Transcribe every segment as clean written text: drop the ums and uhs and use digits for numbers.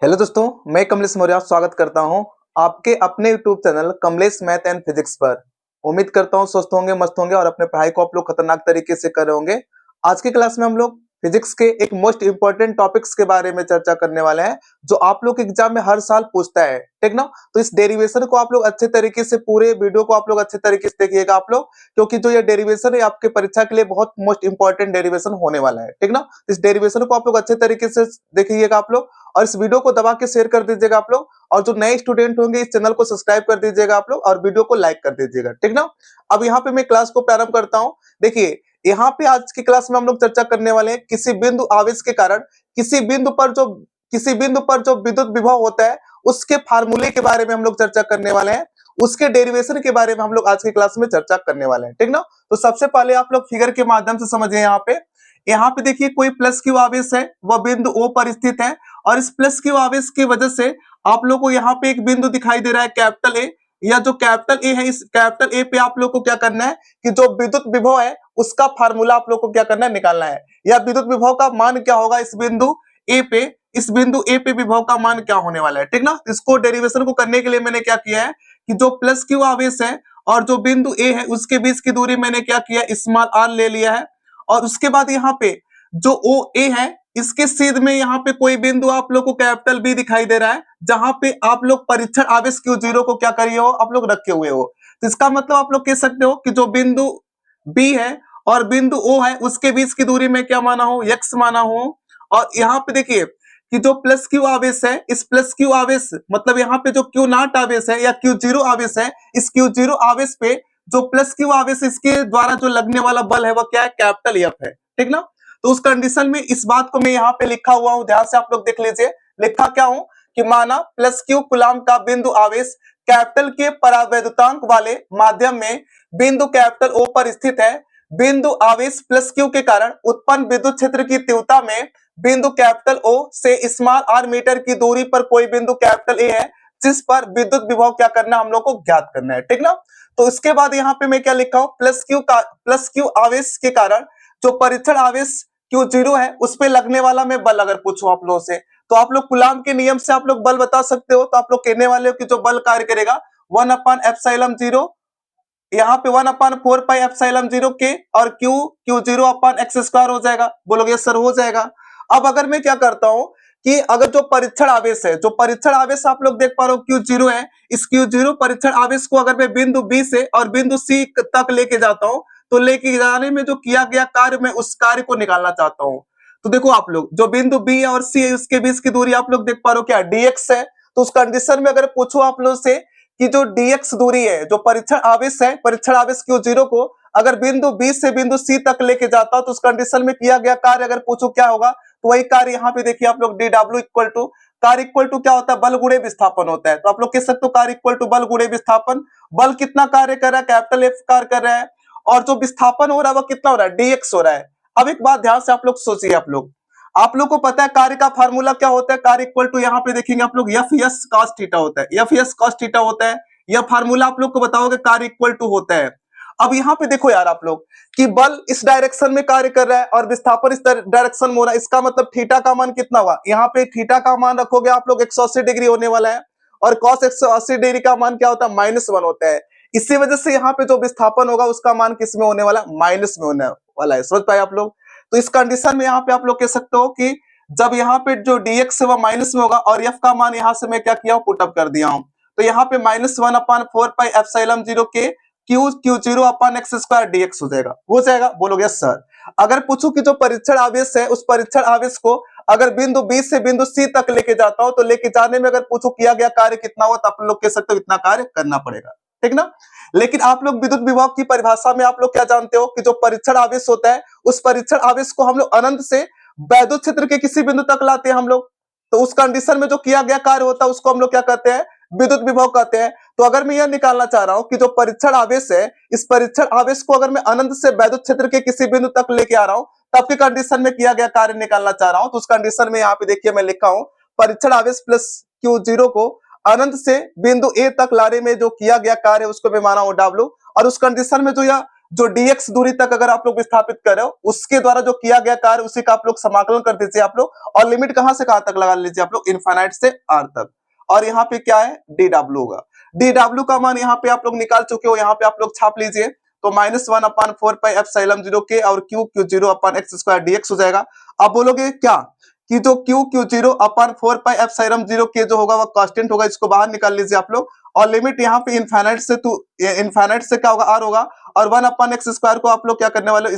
Hello दोस्तों, मैं कमलेश मौर्य स्वागत करता हूं आपके अपने YouTube channel Kamlesh math and physics पर। उम्मीद करता हूं स्वस्थ होंगे, मस्त होंगे और अपने पढ़ाई को आप लोग खतरनाक तरीके से कर रहे होंगे। आज की क्लास में हम लोग फिजिक्स के एक मोस्ट इंपॉर्टेंट टॉपिक्स के बारे में चर्चा करने वाले हैं, जो आप लोग के एग्जाम में हर साल पूछता है, ठीक ना। तो इस डेरिवेशन को आप लोग अच्छे तरीके से, पूरे वीडियो को आप लोग अच्छे तरीके से देखिएगा आप लोग, क्योंकि जो ये डेरिवेशन है आपके परीक्षा के लिए बहुत मोस्ट इंपॉर्टेंट डेरिवेशन होने वाला है, ठीक ना। इस डेरिवेशन को आप लोग अच्छे तरीके से देखिएगा आप लोग, और इस वीडियो को दबा के शेयर कर दीजिएगा आप लोग। और जो नए स्टूडेंट होंगे इस चैनल को सब्सक्राइब कर दीजिएगा आप लोग, और वीडियो को लाइक कर दीजिएगा, ठीक ना। अब यहाँ पे मैं क्लास को प्रारंभ करता हूँ। देखिए, यहाँ पे आज की क्लास में हम लोग चर्चा करने वाले हैं किसी बिंदु आवेश के कारण किसी बिंदु पर जो विद्युत विभव होता है उसके फार्मूले के बारे में हम लोग चर्चा करने वाले हैं। उसके डेरिवेशन के बारे में हम लोग आज की क्लास में चर्चा करने वाले हैं, ठीक ना। तो सबसे पहले आप लोग फिगर के माध्यम से समझिए। यहाँ पे देखिए, कोई प्लस क्यू आवेश है, वह बिंदु O पर स्थित है, और इस प्लस क्यू आवेश की वजह से आप लोग को यहाँ पे एक बिंदु दिखाई दे रहा है कैपिटल ए। या जो कैपिटल ए है, इस कैपिटल ए पे आप लोग को क्या करना है कि जो विद्युत विभव है उसका फार्मूला आप लोग को क्या करना है, निकालना है। या विद्युत विभव का मान क्या होगा इस बिंदु ए पे, इस बिंदु ए पे विभव का मान क्या होने वाला है, ठीक ना। इसको डेरिवेशन को करने के लिए मैंने क्या किया है कि जो प्लस क्यू आवेश है और जो बिंदु ए है उसके बीच की दूरी मैंने क्या किया, स्मॉल आर ले लिया है। और उसके बाद यहाँ पे जो ओ ए है, इसके सीध में यहाँ पे कोई बिंदु आप लोग को कैपिटल बी दिखाई दे रहा है, जहां पे आप लोग परीक्षण आवेश क्यू जीरो को क्या करिए हो, आप लोग रखे हुए हो। तो इसका मतलब आप लोग कह सकते हो कि जो बिंदु बी है और बिंदु ओ है उसके बीच की दूरी में क्या माना हो, एक्स माना हो। और यहाँ पे देखिए कि जो प्लस क्यू आवेश है, इस प्लस क्यू आवेश मतलब यहाँ पे जो क्यू नॉट आवेश है या क्यू जीरो आवेश है, इस क्यू जीरो आवेश पे जो प्लस क्यू आवेश इसके द्वारा जो लगने वाला बल है वह क्या है, कैपिटल एफ है, ठीक ना। तो उस कंडीशन में इस बात को मैं यहाँ पे लिखा हुआ हूं, ध्यान से आप लोग देख लीजिए। लिखा क्या हूं कि माना प्लस क्यू कूलम का बिंदु आवेश कैपिटल के परावैद्युतांक वाले माध्यम में बिंदु कैपिटल ओ पर स्थित है। बिंदु आवेश प्लस क्यू के कारण उत्पन्न विद्युत क्षेत्र की तीव्रता में बिंदु कैपिटल ओ से स्मॉल आर मीटर की दूरी पर कोई बिंदु कैपिटल ए है, जिस पर विद्युत विभव क्या करना हम लोग को ज्ञात करना है, ठीक ना। तो इसके बाद यहाँ पे मैं क्या लिखा हूं, प्लस क्यू आवेश के कारण जो परीक्षण आवेश क्यू जीरो है उस पे लगने वाला मैं बल अगर पूछूं आप लोगों से, तो आप लोग कूलम के नियम से आप लोग बल बता सकते हो। तो आप लोग कहने वाले हो कि जो बल कार्य करेगा 1/एप्सिलॉन0, यहाँ पे 1/4πε0 के, और क्यू जीरो अपन एक्स स्क्वायर हो जाएगा। बोलोगे सर हो जाएगा। अब अगर मैं क्या करता हूं कि अगर जो परीक्षण आवेश है, जो परीक्षण आवेश आप लोग देख पा रहे हो क्यू जीरो है, इस क्यू जीरो परीक्षण आवेश को अगर मैं बिंदु बी से और बिंदु सी तक लेके जाता हूं, तो लेके जाने में जो किया गया कार्य, मैं उस कार्य को निकालना चाहता हूं। तो देखो आप लोग, जो बिंदु बी है और सी है उसके बीच की दूरी आप लोग देख पा रहे हो क्या, डीएक्स है। तो उस कंडीशन में अगर पूछो आप लोग से कि जो dx दूरी है, जो परीक्षण आवेश है, परीक्षण आवेश क्यू जीरो को अगर बिंदु बी से बिंदु सी तक लेके जाता हो, तो उस कंडीशन में किया गया कार्य अगर पूछो क्या होगा, तो वही कार्य यहाँ पे देखिए आप लोग dw इक्वल टू, कार्य इक्वल टू क्या होता है, बल गुणे विस्थापन होता है। तो आप लोग कह सकते हो कार्य इक्वल टू बल गुणे विस्थापन। बल कितना कार्य कर रहा है, कैपिटल एफ कार्य कर रहा है, और जो विस्थापन हो रहा है वो कितना हो रहा है, dx हो रहा है। अब एक बात ध्यान से आप लोग सोचिए, आप लोग को पता है कार्य का फार्मूला क्या होता है, कार्य इक्वल टू यहाँ पे देखेंगे आप लोग एफ एस कॉस थीटा होता है, एफ एस कॉस थीटा होता है। यह फार्मूला आप लोग को बताओगे कार्य इक्वल टू होता है। अब यहाँ पे देखो यार आप लोग कि बल इस डायरेक्शन में कार्य कर रहा है और विस्थापन इस डायरेक्शन में हो रहा है, इसका मतलब थीटा का मान कितना हुआ, यहाँ पे थीटा का मान रखोगे आप लोग 180 डिग्री होने वाला है, और cos 180 डिग्री का मान क्या होता है, -1 होता है। इसी वजह से यहाँ पे जो विस्थापन होगा उसका मान किस में होने वाला, माइनस में होने वाला है। समझ पाए आप लोग। तो इस कंडीशन में यहाँ पे आप लोग कह सकते हो कि जब यहाँ पे जो dx है वह माइनस में होगा, और f का मान यहाँ से मैं क्या किया हूँ, पुटअप कर दिया हूँ। तो यहाँ पे -1/4πε0 के क्यू जीरो अपन एक्स स्क्वायर dx हो जाएगा। बोलोगे यस सर। अगर पूछूं कि जो परीक्षण आवेश है उस परीक्षण आवेश को अगर बिंदु बी से बिंदु सी तक लेके जाता हूं, तो लेके जाने में अगर पूछो किया गया कार्य कितना हुआ, तो आप लोग कह सकते हो इतना कार्य करना पड़ेगा, ठीक ना। लेकिन आप लोग विद्युत विभव की परिभाषा में आप लोग क्या जानते हो कि जो परीक्षण आवेश होता है उस परीक्षण आवेश को हम लोग अनंत से वैद्युत क्षेत्र के किसी बिंदु तक लाते हैं हम लोग। तो उस कंडीशन में जो किया गया कार्य होता है उसको हम लोग क्या कहते हैं, विद्युत विभव कहते हैं। तो अगर मैं यह निकालना चाह रहा हूं कि जो परीक्षण आवेश है, इस परीक्षण आवेश को अगर मैं अनंत से वैद्युत क्षेत्र के किसी बिंदु तक लेके आ रहा हूं, तब की कंडीशन में किया गया कार्य निकालना चाह रहा हूं। तो उस कंडीशन में यहाँ पे देखिए मैं लिखा हूं, परीक्षण आवेश प्लस क्यू जीरो को अनंत से बिंदु ए तक लाने में जो किया गया कार्य उसको मैं माना हूं W। और उस कंडीशन में जो यह जो dx दूरी तक अगर आप लोग विस्थापित कर रहे हो उसके द्वारा जो किया गया कार्य उसी का आप लोग समाकलन कर दीजिए आप लोग, और लिमिट कहां से कहां तक लगा लीजिए आप लोग, इनफाइनाइट से r तक। और यहाँ पे क्या है, dw होगा। dw का मान यहाँ पे आप लोग निकाल चुके हो, यहाँ पे आप लोग छाप लीजिए, तो -1/4πε0 के और q/0/x² dx हो जाएगा। आप बोलोगे क्या कि जो q/0/4πε0 के जो होगा वो कांस्टेंट होगा, इसको बाहर निकाल लीजिए आप लोग, और लिमिट यहाँ पे इनफाइनाइट से इनफाइनाइट से क्या होगा, r होगा, और 1/x² को आप लोग क्या करने वाले हो,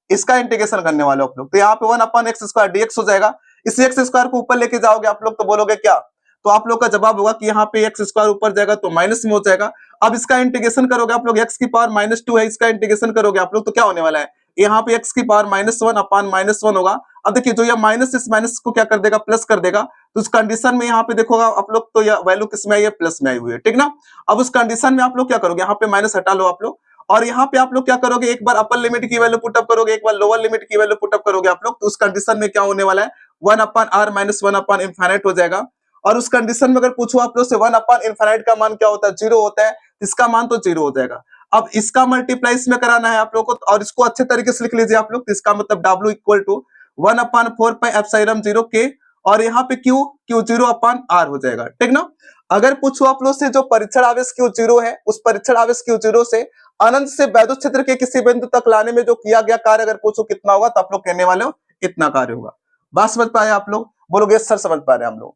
इसका इंटीग्रेशन करने वाले हो आप लोग, तो यहाँ पे 1/x² dx हो जाएगा। इस x² को ऊपर लेके जाओगे आप लोग तो बोलोगे क्या, तो आप लोग का जवाब होगा कि यहाँ पे x² ऊपर जाएगा तो माइनस में हो जाएगा। अब इसका इंटीग्रेशन करोगे आप लोग, x की पावर -2 है, इसका इंटीग्रेशन करोगे आप लोग तो क्या होने वाला है, यहाँ पे x की पावर -1/-1 होगा। अब देखिए जो ये माइनस इस माइनस को क्या कर देगा, प्लस कर देगा, तो उस कंडीशन में यहाँ पे देखोगा आप लोग तो यह वैल्यू किस में आई है, प्लस में आई हुई है, ठीक ना। अब उस कंडीशन में आप लोग क्या करोगे, यहाँ पे माइनस हटा लो आप लोग, और यहाँ पे आप लोग क्या करोगे, एक बार अपर लिमिट की वैल्यू पुटअप करोगे, एक बार लोअर लिमिट की वैल्यू पुटअप करोगे आप लोग, तो उस कंडीशन में क्या होने वाला है, 1/r-1/∞ हो जाएगा। और उस कंडीशन में अगर पूछो आप लोग से 1/∞ का मान क्या होता है, 0 होता है, इसका मान तो 0 हो जाएगा। अब इसका मल्टीप्लाई इसमें कराना है आप लोग को, और इसको अच्छे तरीके से लिख लीजिए आप लोग, तो इसका मतलब w इक्वल टू 1/4πε0 के, और यहाँ पे q0/r हो जाएगा, ठीक ना। अगर पूछो आप लोग से जो परीक्षण आवेश q0 है, उस परीक्षण आवेश q0 से अनंत से वैद्युत क्षेत्र के किसी बिंदु तक लाने में जो किया गया कार्य अगर पूछो कितना होगा, तो आप लोग कहने वाले हो इतना कार्य होगा। बात समझ पाए आप लोग, बोलोगे सर समझ पा रहे हैं हम लोग।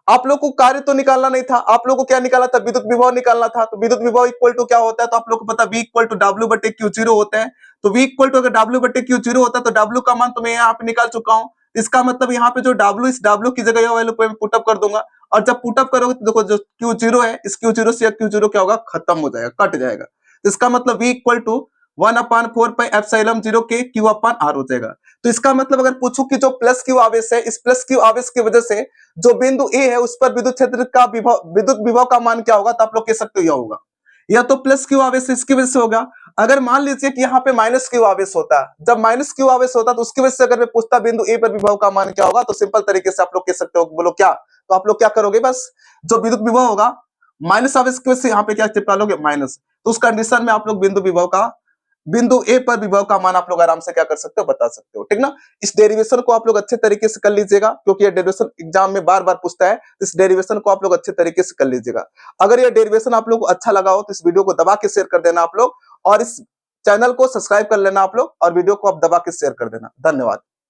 आप लोग को कार्य तो निकालना नहीं था, आप लोग को क्या निकालना था, विद्युत विभव निकालना था। तो विद्युत विभव इक्वल टू क्या होता है, तो आप लोग को पता V इक्वल टू W/Q0 होता है। तो V इक्वल टू अगर W/Q0 होता है तो W का मान तो मैं यहाँ पे निकाल चुका हूँ, इसका मतलब यहाँ पे जो W, इस W की जगह यह वैल्यू पुटअप कर दूंगा, और जब पुटअप करोगे तो देखो जो Q0 है, इस Q0 से Q0 क्या होगा, खत्म हो जाएगा, कट जाएगा। तो इसका मतलब V इक्वल टू 1/4πε0 के Q/r हो जाएगा। तो इसका मतलब अगर पूछूं कि जो प्लस Q आवेश है, इस प्लस Q आवेश की वजह से जो बिंदु ए है उस पर विद्युत क्षेत्र का विद्युत विभव का मान क्या होगा, तो आप लोग कह सकते हो यह होगा, या तो प्लस Q आवेश इसकी वजह से होगा। अगर मान लीजिए कि यहाँ पे माइनस Q आवेश होता, जब माइनस Q आवेश होता तो उसकी वजह से अगर मैं पूछता बिंदु ए पर विभव का मान क्या होगा, तो सिंपल तरीके से आप लोग कह सकते हो, बोलो क्या, तो आप लोग क्या करोगे, बस जो विद्युत विभव होगा माइनस आवेश की वजह से यहाँ पे क्या चिपका लोगे, माइनस, तो उस कंडीशन में आप लोग बिंदु ए पर विभव का मान आप लोग आराम से क्या कर सकते हो, बता सकते हो, ठीक ना। इस डेरिवेशन को आप लोग अच्छे तरीके से कर लीजिएगा, क्योंकि ये डेरिवेशन एग्जाम में बार बार पूछता है, इस डेरिवेशन को आप लोग अच्छे तरीके से कर लीजिएगा। अगर ये डेरिवेशन आप लोग को अच्छा लगा हो तो इस वीडियो को दबा के शेयर कर देना आप लोग, और इस चैनल को सब्सक्राइब कर लेना आप लोग, और वीडियो को आप दबा के शेयर कर देना। धन्यवाद।